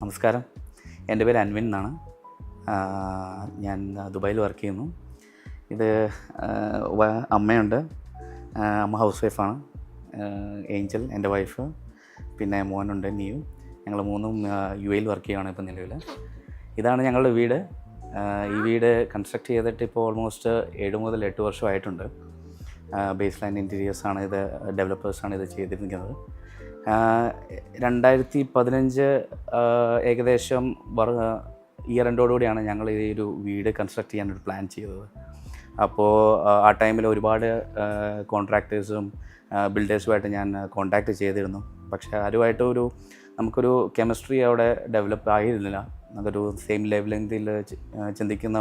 നമസ്കാരം. എൻ്റെ പേര് അൻവിൻ എന്നാണ്. ഞാൻ ദുബായിൽ വർക്ക് ചെയ്യുന്നു. ഇത് അമ്മയുണ്ട്. അമ്മ ഹൗസ് വൈഫാണ്. ഏഞ്ചൽ എൻ്റെ വൈഫ്, പിന്നെ മോനുണ്ട് നിയു. ഞങ്ങൾ മൂന്നും UAE വർക്ക് ചെയ്യുകയാണ് ഇപ്പോൾ നിലവിൽ. ഇതാണ് ഞങ്ങളുടെ വീട്. ഈ വീട് കൺസ്ട്രക്ട് ചെയ്തിട്ട് ഇപ്പോൾ ഓൾമോസ്റ്റ് 7 മുതൽ 8 വർഷമായിട്ടുണ്ട്. ബേസ് ലൈൻ ഇൻറ്റീരിയേഴ്സാണ് ഇത്, ഡെവലപ്പേഴ്സാണ് ഇത് ചെയ്തിരിക്കുന്നത്. 2015 ഏകദേശം ഇയർ എൻഡോടുകൂടിയാണ് ഞങ്ങൾ ഈ ഒരു വീട് കൺസ്ട്രക്ട് ചെയ്യാനൊരു പ്ലാൻ ചെയ്തത്. അപ്പോൾ ആ ടൈമിൽ ഒരുപാട് കോൺട്രാക്ടേഴ്സും ബിൽഡേഴ്സുമായിട്ട് ഞാൻ കോൺടാക്റ്റ് ചെയ്തിരുന്നു. പക്ഷേ ആരുമായിട്ട് നമുക്കൊരു കെമിസ്ട്രി അവിടെ ഡെവലപ്പ് ആയിരുന്നില്ല. നമുക്കൊരു സെയിം ലെവലിൽ ചിന്തിക്കുന്ന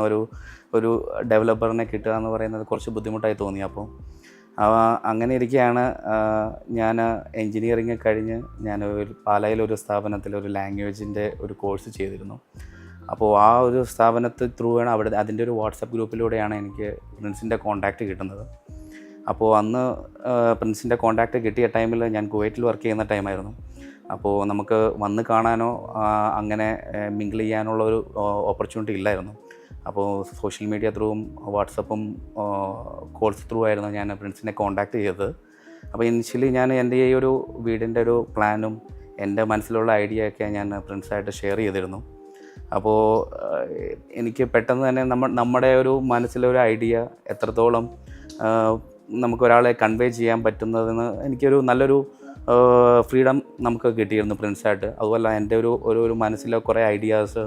ഒരു ഡെവലപ്പറിനെ കിട്ടുക എന്ന് പറയുന്നത് കുറച്ച് ബുദ്ധിമുട്ടായി തോന്നി. അപ്പോൾ അങ്ങനെ ഇരിക്കുകയാണ് ഞാൻ എൻജിനീയറിങ് കഴിഞ്ഞ് ഞാൻ പാലായിലൊരു സ്ഥാപനത്തിൽ ഒരു ലാംഗ്വേജിൻ്റെ ഒരു കോഴ്സ് ചെയ്തിരുന്നു. അപ്പോൾ ആ ഒരു സ്ഥാപനത്തിൽ ത്രൂ ആണ് അതിൻ്റെ ഒരു വാട്സപ്പ് ഗ്രൂപ്പിലൂടെയാണ് എനിക്ക് പ്രിൻസിൻ്റെ കോൺടാക്റ്റ് കിട്ടുന്നത്. അപ്പോൾ അന്ന് പ്രിൻസിൻ്റെ കോൺടാക്റ്റ് കിട്ടിയ ടൈമിൽ ഞാൻ കുവൈറ്റിൽ വർക്ക് ചെയ്യുന്ന ടൈമായിരുന്നു. അപ്പോൾ നമുക്ക് വന്ന് കാണാനോ അങ്ങനെ മിങ്കിൾ ചെയ്യാനുള്ളൊരു ഓപ്പർച്യൂണിറ്റി ഇല്ലായിരുന്നു. അപ്പോൾ സോഷ്യൽ മീഡിയ ത്രൂവും വാട്സപ്പും കോൾസ് ത്രൂ ആയിരുന്നു ഞാൻ പ്രിൻസിനെ കോൺടാക്റ്റ് ചെയ്തത്. അപ്പോൾ ഇനിഷ്യലി ഞാൻ എൻ്റെ ഈ ഒരു വീടിൻ്റെ ഒരു പ്ലാനും എൻ്റെ മനസ്സിലുള്ള ഐഡിയ ഒക്കെ ഞാൻ പ്രിൻസായിട്ട് ഷെയർ ചെയ്തിരുന്നു. അപ്പോൾ എനിക്ക് പെട്ടെന്ന് തന്നെ നമ്മുടെ ഒരു മനസ്സിലൊരു ഐഡിയ എത്രത്തോളം നമുക്കൊരാളെ കൺവേ ചെയ്യാൻ പറ്റുന്നതെന്ന് എനിക്കൊരു നല്ലൊരു ഫ്രീഡം നമുക്ക് കിട്ടിയിരുന്നു പ്രിൻസായിട്ട്. അതുപോലെ എൻ്റെ ഒരു മനസ്സിലെ കുറേ ഐഡിയാസ്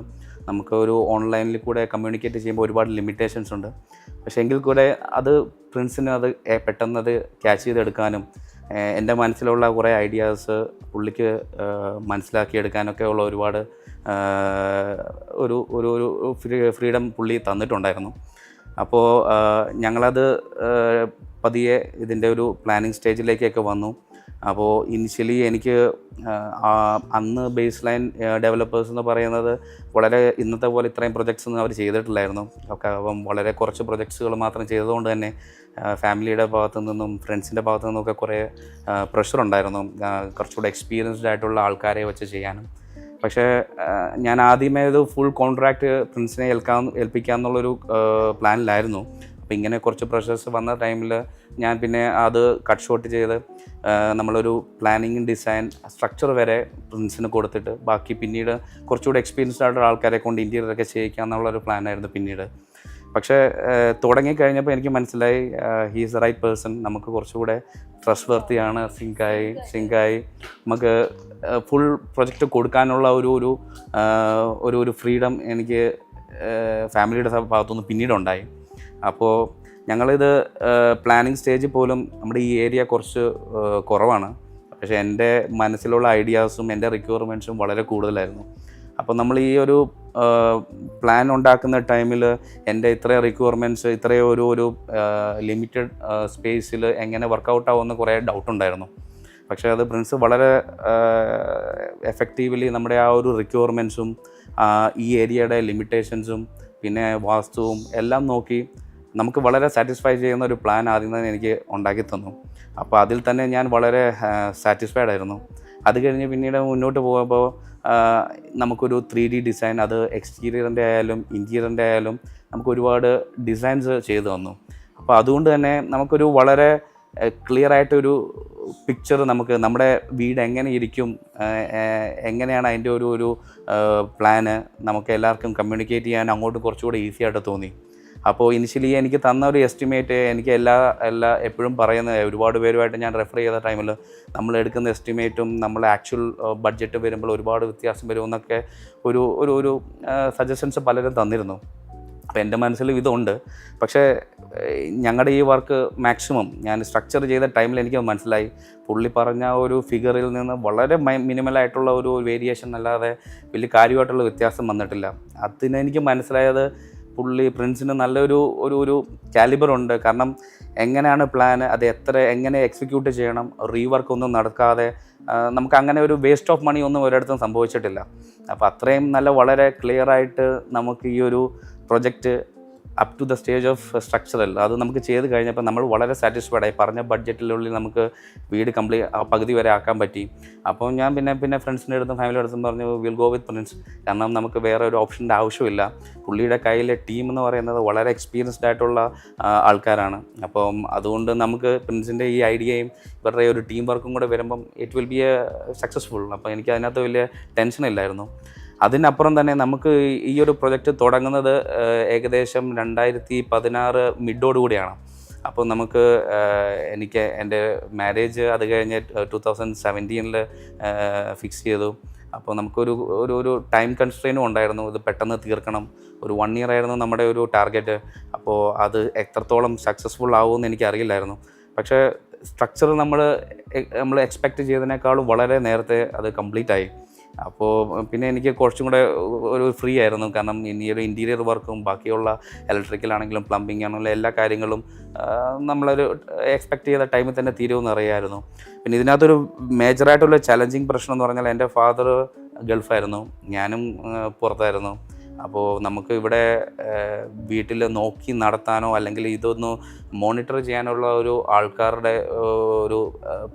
നമുക്ക് ഒരു ഓൺലൈനിൽ കൂടെ കമ്മ്യൂണിക്കേറ്റ് ചെയ്യുമ്പോൾ ഒരുപാട് ലിമിറ്റേഷൻസ് ഉണ്ട്. പക്ഷേ എങ്കിൽ കൂടെ അത് പ്രിൻസിന് അത് പെട്ടെന്ന് ക്യാച്ച് ചെയ്തെടുക്കാനും എൻ്റെ മനസ്സിലുള്ള കുറേ ഐഡിയാസ് പുള്ളിക്ക് മനസ്സിലാക്കിയെടുക്കാനൊക്കെ ഉള്ള ഒരുപാട് ഒരു ഫ്രീഡം പുള്ളി തന്നിട്ടുണ്ടായിരുന്നു. അപ്പോൾ ഞങ്ങളത് പതിയെ ഇതിൻ്റെ ഒരു പ്ലാനിങ് സ്റ്റേജിലേക്കൊക്കെ വന്നു. അപ്പോൾ ഇനിഷ്യലി എനിക്ക് അന്ന് ബേസ് ലൈൻ ഡെവലപ്പേഴ്സ് എന്ന് പറയുന്നത് വളരെ ഇന്നത്തെ പോലെ ഇത്രയും പ്രൊജക്ട്സ് ഒന്നും അവർ ചെയ്തിട്ടില്ലായിരുന്നു. അപ്പം വളരെ കുറച്ച് പ്രൊജക്ട്സുകൾ മാത്രം ചെയ്തതുകൊണ്ട് തന്നെ ഫാമിലിയുടെ ഭാഗത്തു നിന്നും ഫ്രണ്ട്സിൻ്റെ ഭാഗത്തു നിന്നൊക്കെ കുറേ പ്രഷർ ഉണ്ടായിരുന്നു, കുറച്ചുകൂടെ എക്സ്പീരിയൻസ്ഡ് ആയിട്ടുള്ള ആൾക്കാരെ വെച്ച് ചെയ്യാനും. പക്ഷേ ഞാൻ ആദ്യമേ ഇത് ഫുൾ കോൺട്രാക്റ്റ് പ്രിൻസിനെ ഏൽപ്പിക്കാമെന്നുള്ളൊരു പ്ലാനിലായിരുന്നു. അപ്പോൾ ഇങ്ങനെ കുറച്ച് പ്രഷേഴ്സ് വന്ന ടൈമിൽ ഞാൻ പിന്നെ അത് കട്ട് ഷോട്ട് ചെയ്ത് നമ്മളൊരു പ്ലാനിങ് ഡിസൈൻ സ്ട്രക്ചർ വരെ പ്രിൻസിന് കൊടുത്തിട്ട് ബാക്കി പിന്നീട് കുറച്ചുകൂടി എക്സ്പീരിയൻസ്ഡ് ആയിട്ടുള്ള ആൾക്കാരെ കൊണ്ട് ഇൻറ്റീരിയറൊക്കെ ചെയ്യിക്കുക എന്നുള്ളൊരു പ്ലാനായിരുന്നു പിന്നീട്. പക്ഷേ തുടങ്ങിക്കഴിഞ്ഞപ്പോൾ എനിക്ക് മനസ്സിലായി he is the right person. നമുക്ക് കുറച്ചുകൂടെ ട്രസ്റ്റ് വർത്തിയാണ്, സിങ്കായി നമുക്ക് ഫുൾ പ്രൊജക്റ്റ് കൊടുക്കാനുള്ള ഒരു ഫ്രീഡം എനിക്ക് ഫാമിലിയുടെ ഭാഗത്തുനിന്ന് പിന്നീടുണ്ടായി. അപ്പോൾ ഞങ്ങളിത് പ്ലാനിങ് സ്റ്റേജിൽ പോലും നമ്മുടെ ഈ ഏരിയ കുറച്ച് കുറവാണ്. പക്ഷേ എൻ്റെ മനസ്സിലുള്ള ഐഡിയാസും എൻ്റെ റിക്വയർമെൻറ്റ്സും വളരെ കൂടുതലായിരുന്നു. അപ്പോൾ നമ്മൾ ഈ ഒരു പ്ലാൻ ഉണ്ടാക്കുന്ന ടൈമിൽ എൻ്റെ ഇത്രയും റിക്വയർമെൻറ്റ്സ് ഇത്രയും ഒരു ലിമിറ്റഡ് സ്പേസിൽ എങ്ങനെ വർക്കൗട്ട് ആവുമെന്ന് കുറേ ഡൗട്ടുണ്ടായിരുന്നു. പക്ഷേ അത് പ്രിൻസ് വളരെ എഫക്റ്റീവ്ലി നമ്മുടെ ആ ഒരു റിക്വയർമെൻറ്റ്സും ഈ ഏരിയയുടെ ലിമിറ്റേഷൻസും പിന്നെ വാസ്തുവും എല്ലാം നോക്കി നമുക്ക് വളരെ സാറ്റിസ്ഫൈ ചെയ്യുന്ന ഒരു പ്ലാൻ ആദ്യം തന്നെ എനിക്ക് ഉണ്ടാക്കി തന്നു. അപ്പോൾ അതിൽ തന്നെ ഞാൻ വളരെ സാറ്റിസ്ഫൈഡ് ആയിരുന്നു. അത് കഴിഞ്ഞ് പിന്നീട് മുന്നോട്ട് പോകുമ്പോൾ നമുക്കൊരു 3D ഡിസൈൻ, അത് എക്സ്റ്റീരിയറിൻ്റെ ആയാലും ഇൻറ്റീരിയറിൻ്റെ ആയാലും നമുക്ക് ഒരുപാട് ഡിസൈൻസ് ചെയ്തു തന്നു. അപ്പോൾ അതുകൊണ്ട് തന്നെ നമുക്കൊരു വളരെ ക്ലിയർ ആയിട്ടൊരു പിക്ചർ നമ്മുടെ വീട് എങ്ങനെ ഇരിക്കും, എങ്ങനെയാണ് അതിൻ്റെ ഒരു പ്ലാന് നമുക്ക് എല്ലാവർക്കും കമ്മ്യൂണിക്കേറ്റ് ചെയ്യാൻ അങ്ങോട്ട് കുറച്ചുകൂടി ഈസി ആയിട്ട് തോന്നി. അപ്പോൾ ഇനിഷ്യലി എനിക്ക് തന്ന ഒരു എസ്റ്റിമേറ്റ് എനിക്ക് എല്ലാ എപ്പോഴും പറയുന്ന ഒരുപാട് പേരുമായിട്ട് ഞാൻ റെഫർ ചെയ്ത ടൈമിൽ നമ്മൾ എടുക്കുന്ന എസ്റ്റിമേറ്റും നമ്മൾ ആക്ച്വൽ ബഡ്ജറ്റ് വരുമ്പോൾ ഒരുപാട് വ്യത്യാസം വരുമെന്നൊക്കെ ഒരു സജഷൻസ് പലരും തന്നിരുന്നു. അപ്പോൾ എൻ്റെ മനസ്സിൽ ഇതുണ്ട്. പക്ഷേ ഞങ്ങളുടെ ഈ വർക്ക് മാക്സിമം ഞാൻ സ്ട്രക്ചർ ചെയ്ത ടൈമിൽ എനിക്ക് മനസ്സിലായി പുള്ളി പറഞ്ഞ ഒരു ഫിഗറിൽ നിന്ന് വളരെ മിനിമലായിട്ടുള്ള ഒരു വേരിയേഷൻ അല്ലാതെ വലിയ കാര്യമായിട്ടുള്ള വ്യത്യാസം വന്നിട്ടില്ല. അതിനെനിക്ക് മനസ്സിലായത് പുള്ളി പ്രിൻസിന് നല്ലൊരു കാലിബർ ഉണ്ട്. കാരണം എങ്ങനെയാണ് പ്ലാൻ, അത് എങ്ങനെ എക്സിക്യൂട്ട് ചെയ്യണം, റീവർക്ക് ഒന്നും നടക്കാതെ നമുക്ക് അങ്ങനെ ഒരു വേസ്റ്റ് ഓഫ് മണി ഒന്നും ഒരിടത്തും സംഭവിച്ചിട്ടില്ല. അപ്പോൾ അത്രയും വളരെ ക്ലിയർ ആയിട്ട് നമുക്ക് ഈ ഒരു project up to the stage of structural അത് നമുക്ക് ചെയ്ത് കഴിഞ്ഞപ്പോൾ നമ്മൾ വളരെ സാറ്റിസ്ഫൈഡ് ആയി. പറഞ്ഞ ബഡ്ജറ്റിനുള്ളിൽ നമുക്ക് വീട് പകുതി വരെ ആക്കാൻ പറ്റി. അപ്പോൾ ഞാൻ പിന്നെ ഫ്രണ്ട്സിൻ്റെ അടുത്തും ഫാമിലിയുടെ അടുത്തും പറഞ്ഞു വിൽ ഗോ വിത്ത് പ്രിൻസ്. കാരണം നമുക്ക് വേറെ ഒരു ഓപ്ഷൻ്റെ ആവശ്യമില്ല. പുള്ളിയുടെ കയ്യിലെ ടീം എന്ന് പറയുന്നത് വളരെ എക്സ്പീരിയൻസ്ഡ് ആയിട്ടുള്ള ആൾക്കാരാണ്. അപ്പം അതുകൊണ്ട് നമുക്ക് പ്രിൻസിൻ്റെ ഈ ഐഡിയയും ഇവരുടെ ഒരു ടീം വർക്കും കൂടെ വരുമ്പം it will be A successful. അപ്പോൾ എനിക്ക് അതിനകത്ത് വലിയ ടെൻഷനില്ലായിരുന്നു. അതിനപ്പുറം തന്നെ നമുക്ക് ഈ ഒരു പ്രൊജക്റ്റ് തുടങ്ങുന്നത് ഏകദേശം 2016 മിഡോടുകൂടിയാണ്. അപ്പോൾ നമുക്ക് എനിക്ക് എൻ്റെ മാരേജ് അത് കഴിഞ്ഞ് 2017 ഫിക്സ് ചെയ്തു. അപ്പോൾ നമുക്കൊരു ഒരു ടൈം കൺസ്ട്രെയിനും ഉണ്ടായിരുന്നു. ഇത് പെട്ടെന്ന് തീർക്കണം. ഒരു 1 ഇയർ ആയിരുന്നു നമ്മുടെ ഒരു ടാർഗറ്റ്. അപ്പോൾ അത് എത്രത്തോളം സക്സസ്ഫുൾ ആവുമെന്ന് എനിക്കറിയില്ലായിരുന്നു. പക്ഷേ സ്ട്രക്ചർ നമ്മൾ എക്സ്പെക്റ്റ് ചെയ്തതിനേക്കാളും വളരെ നേരത്തെ അത് കംപ്ലീറ്റ് ആയി. അപ്പോൾ പിന്നെ എനിക്ക് കുറച്ചും കൂടെ ഒരു ഫ്രീ ആയിരുന്നു. കാരണം ഇനി ഒരു ഇൻറ്റീരിയർ വർക്കും ബാക്കിയുള്ള ഇലക്ട്രിക്കലാണെങ്കിലും പ്ലംബിംഗ് ആണെങ്കിലും എല്ലാ കാര്യങ്ങളും നമ്മളൊരു എക്സ്പെക്റ്റ് ചെയ്ത ടൈമിൽ തന്നെ തീരുമെന്ന് അറിയാമായിരുന്നു. പിന്നെ ഇതിനകത്തൊരു മേജറായിട്ടുള്ള ചലഞ്ചിങ് പ്രശ്നം എന്ന് പറഞ്ഞാൽ എൻ്റെ ഫാദർ ഗൾഫായിരുന്നു, ഞാനും പുറത്തായിരുന്നു. അപ്പോൾ നമുക്ക് ഇവിടെ വീട്ടിൽ നോക്കി നടത്താനോ അല്ലെങ്കിൽ ഇതൊന്ന് മോണിറ്റർ ചെയ്യാനുള്ള ഒരു ആൾക്കാരുടെ ഒരു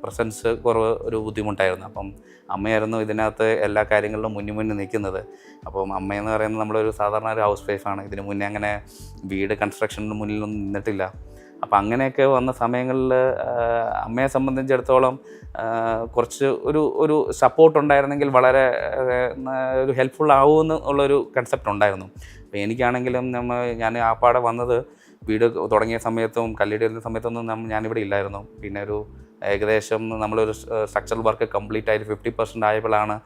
പ്രസൻസ് കുറവ് ഒരു ബുദ്ധിമുട്ടായിരുന്നു. അപ്പം അമ്മയായിരുന്നു ഇതിനകത്ത് എല്ലാ കാര്യങ്ങളിലും മുന്നിൽ നിൽക്കുന്നത്. അപ്പം അമ്മയെന്ന് പറയുന്നത് നമ്മളൊരു സാധാരണ ഒരു ഹൗസ് വൈഫാണ്. ഇതിന് മുന്നേ അങ്ങനെ വീട് കൺസ്ട്രക്ഷന് മുന്നിലൊന്നും നിന്നിട്ടില്ല. അപ്പം അങ്ങനെയൊക്കെ വന്ന സമയങ്ങളിൽ അമ്മയെ സംബന്ധിച്ചിടത്തോളം കുറച്ച് ഒരു സപ്പോർട്ട് ഉണ്ടായിരുന്നെങ്കിൽ വളരെ ഒരു ഹെൽപ്ഫുൾ ആവുമെന്ന് ഉള്ളൊരു കൺസെപ്റ്റ് ഉണ്ടായിരുന്നു. അപ്പോൾ എനിക്കാണെങ്കിലും ഞാൻ ആ പാടെ വന്നത് വീട് തുടങ്ങിയ സമയത്തും കല്ലിടുന്ന സമയത്തൊന്നും ഞാനിവിടെ ഇല്ലായിരുന്നു. പിന്നെ ഒരു ഏകദേശം നമ്മളൊരു സ്ട്രക്ചറൽ വർക്ക് കംപ്ലീറ്റ് ആയിട്ട് 50% ആയപ്പോഴാണ്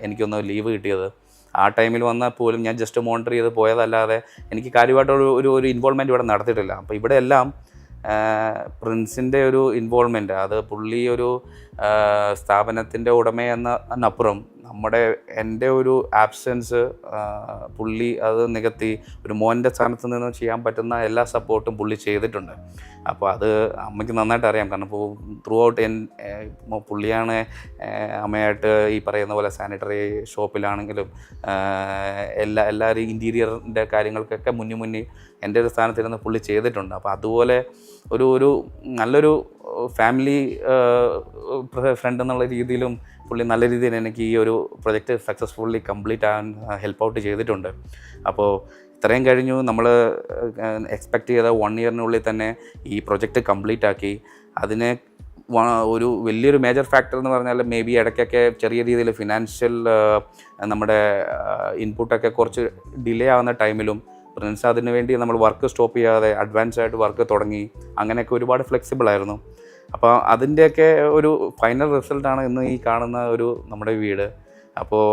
എനിക്കൊന്ന് ലീവ് കിട്ടിയത്. ആ ടൈമിൽ വന്നാൽ പോലും ഞാൻ ജസ്റ്റ് മോണിറ്റർ ചെയ്ത് പോയതല്ലാതെ എനിക്ക് കാര്യമായിട്ടൊരു ഇൻവോൾവ്മെൻറ്റ് ഇവിടെ നടത്തിയിട്ടില്ല. അപ്പോൾ ഇവിടെ എല്ലാം പ്രിൻസിൻ്റെ ഒരു ഇൻവോൾവ്മെൻറ്റ്, അത് പുള്ളി ഒരു സ്ഥാപനത്തിൻ്റെ ഉടമയെന്നപ്പുറം എൻ്റെ ഒരു ആബ്സെൻസ് പുള്ളി അത് നികത്തി ഒരു മോൻ്റെ സ്ഥാനത്ത് നിന്ന് ചെയ്യാൻ പറ്റുന്ന എല്ലാ സപ്പോർട്ടും പുള്ളി ചെയ്തിട്ടുണ്ട്. അപ്പോൾ അത് അമ്മയ്ക്ക് നന്നായിട്ട് അറിയാം. കാരണം ഇപ്പോൾ ത്രൂ ഔട്ട് പുള്ളിയാണ് അമ്മയായിട്ട് ഈ പറയുന്ന പോലെ സാനിറ്ററി ഷോപ്പിലാണെങ്കിലും എല്ലാവരും ഇൻറ്റീരിയറിൻ്റെ കാര്യങ്ങൾക്കൊക്കെ മുന്നിൽ എൻ്റെ ഒരു സ്ഥാനത്തിരുന്ന് പുള്ളി ചെയ്തിട്ടുണ്ട്. അപ്പോൾ അതുപോലെ ഒരു നല്ലൊരു ഫാമിലി ഫ്രണ്ട് എന്നുള്ള രീതിയിലും പുള്ളി നല്ല രീതിയിൽ എനിക്ക് ഈ ഒരു പ്രൊജക്റ്റ് സക്സസ്ഫുള്ളി കംപ്ലീറ്റ് ആകാൻ ഹെൽപ്പ് ഔട്ട് ചെയ്തിട്ടുണ്ട്. അപ്പോൾ ഇത്രയും കഴിഞ്ഞു. നമ്മൾ എക്സ്പെക്റ്റ് ചെയ്ത 1 ഇയറിനുള്ളിൽ തന്നെ ഈ പ്രൊജക്റ്റ് കംപ്ലീറ്റ് ആക്കി. അതിനെ ഒരു വലിയൊരു മേജർ ഫാക്ടർ എന്ന് പറഞ്ഞാൽ മേ ബി ഇടയ്ക്കൊക്കെ ചെറിയ രീതിയിൽ ഫിനാൻഷ്യൽ നമ്മുടെ ഇൻപുട്ടൊക്കെ കുറച്ച് ഡിലേ ആവുന്ന ടൈമിലും പ്രിൻസ് അതിന് വേണ്ടി നമ്മൾ വർക്ക് സ്റ്റോപ്പ് ചെയ്യാതെ അഡ്വാൻസ് ആയിട്ട് വർക്ക് തുടങ്ങി. അങ്ങനെയൊക്കെ ഒരുപാട് ഫ്ലെക്സിബിൾ ആയിരുന്നു. അപ്പോൾ അതിൻ്റെയൊക്കെ ഒരു ഫൈനൽ റിസൾട്ടാണ് ഇന്ന് ഈ കാണുന്ന നമ്മുടെ വീട്. അപ്പോൾ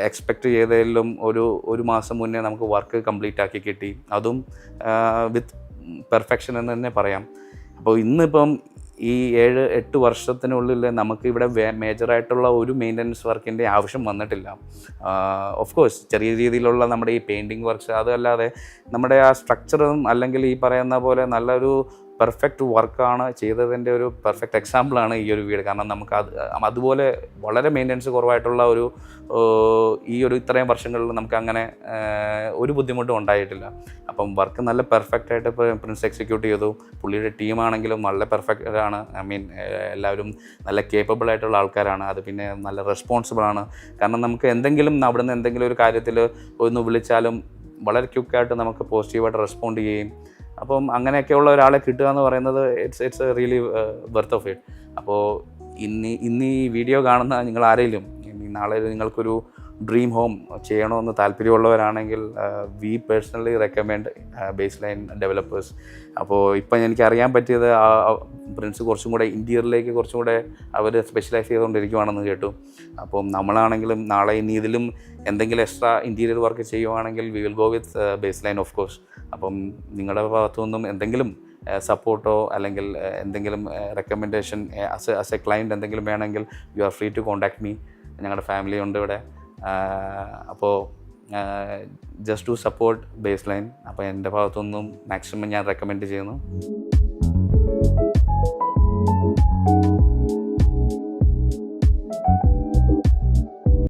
എക്സ്പെക്റ്റ് ചെയ്തതിലും ഒരു മാസം മുന്നേ നമുക്ക് വർക്ക് കംപ്ലീറ്റ് ആക്കി കിട്ടി. അതും വിത്ത് പെർഫെക്ഷൻ എന്ന് തന്നെ പറയാം. അപ്പോൾ ഇന്നിപ്പം ഈ 7-8 വർഷത്തിനുള്ളിൽ നമുക്ക് ഇവിടെ മേജറായിട്ടുള്ള ഒരു മെയിൻ്റനൻസ് വർക്കിൻ്റെ ആവശ്യം വന്നിട്ടില്ല. ഓഫ് കോഴ്സ് ചെറിയ രീതിയിലുള്ള നമ്മുടെ ഈ പെയിൻറ്റിങ് വർക്ക്സ് അതല്ലാതെ നമ്മുടെ ആ സ്ട്രക്ചറും അല്ലെങ്കിൽ ഈ പറയുന്ന പോലെ നല്ലൊരു പെർഫെക്റ്റ് വർക്കാണ് ചെയ്തതിൻ്റെ ഒരു പെർഫെക്റ്റ് എക്സാമ്പിളാണ് ഈ ഒരു വീട്. കാരണം നമുക്ക് അതുപോലെ വളരെ മെയിൻ്റനൻസ് കുറവായിട്ടുള്ള ഈ ഇത്രയും വർഷങ്ങളിൽ നമുക്ക് അങ്ങനെ ഒരു ബുദ്ധിമുട്ടും ഉണ്ടായിട്ടില്ല. അപ്പം വർക്ക് നല്ല പെർഫെക്റ്റായിട്ട് പ്രിൻസ് എക്സിക്യൂട്ട് ചെയ്തു. പുള്ളിയുടെ ടീമാണെങ്കിലും വളരെ പെർഫെക്റ്റ് ആണ്. ഐ മീൻ എല്ലാവരും നല്ല കേപ്പബിൾ ആയിട്ടുള്ള ആൾക്കാരാണ്. അത് പിന്നെ നല്ല റെസ്പോൺസിബിളാണ്. കാരണം നമുക്ക് അവിടെ നിന്ന് എന്തെങ്കിലും ഒരു കാര്യത്തിൽ ഒന്ന് വിളിച്ചാലും വളരെ ക്വിക്കായിട്ട് നമുക്ക് പോസിറ്റീവായിട്ട് റെസ്പോണ്ട് ചെയ്യുകയും അപ്പം അങ്ങനെയൊക്കെയുള്ള ഒരാളെ കിട്ടുക എന്ന് പറയുന്നത് it's really worth of it. അപ്പോൾ ഇന്ന് ഈ വീഡിയോ കാണുന്ന നിങ്ങൾ ആരെങ്കിലും നാളെ നിങ്ങൾക്കൊരു ഡ്രീം ഹോം ചെയ്യണമെന്ന് താല്പര്യമുള്ളവരാണെങ്കിൽ we personally recommend Baseline Developers. അപ്പോൾ ഇപ്പം എനിക്കറിയാൻ പറ്റിയത് പ്രിൻസ് കുറച്ചും കൂടെ ഇൻറ്റീരിയറിലേക്ക് കുറച്ചും കൂടെ അവർ സ്പെഷ്യലൈസ് ചെയ്തുകൊണ്ടിരിക്കുവാണെന്ന് കേട്ടു. അപ്പം നമ്മളാണെങ്കിലും നാളെ ഇനി ഇതിലും എന്തെങ്കിലും എക്സ്ട്രാ ഇൻറ്റീരിയർ വർക്ക് ചെയ്യുവാണെങ്കിൽ we will go with base line of course. അപ്പം നിങ്ങളുടെ ഭാഗത്തു നിന്നും എന്തെങ്കിലും സപ്പോർട്ടോ അല്ലെങ്കിൽ എന്തെങ്കിലും റെക്കമെൻഡേഷൻ ആസ് എ ക്ലയൻറ്റ് എന്തെങ്കിലും വേണമെങ്കിൽ you are free to contact me. ഞങ്ങളുടെ ഫാമിലി ഉണ്ട് ഇവിടെ. അപ്പോൾ just to support base line. അപ്പോൾ എൻ്റെ ഭാഗത്തുനിന്നും മാക്സിമം ഞാൻ റെക്കമെൻഡ് ചെയ്യുന്നു.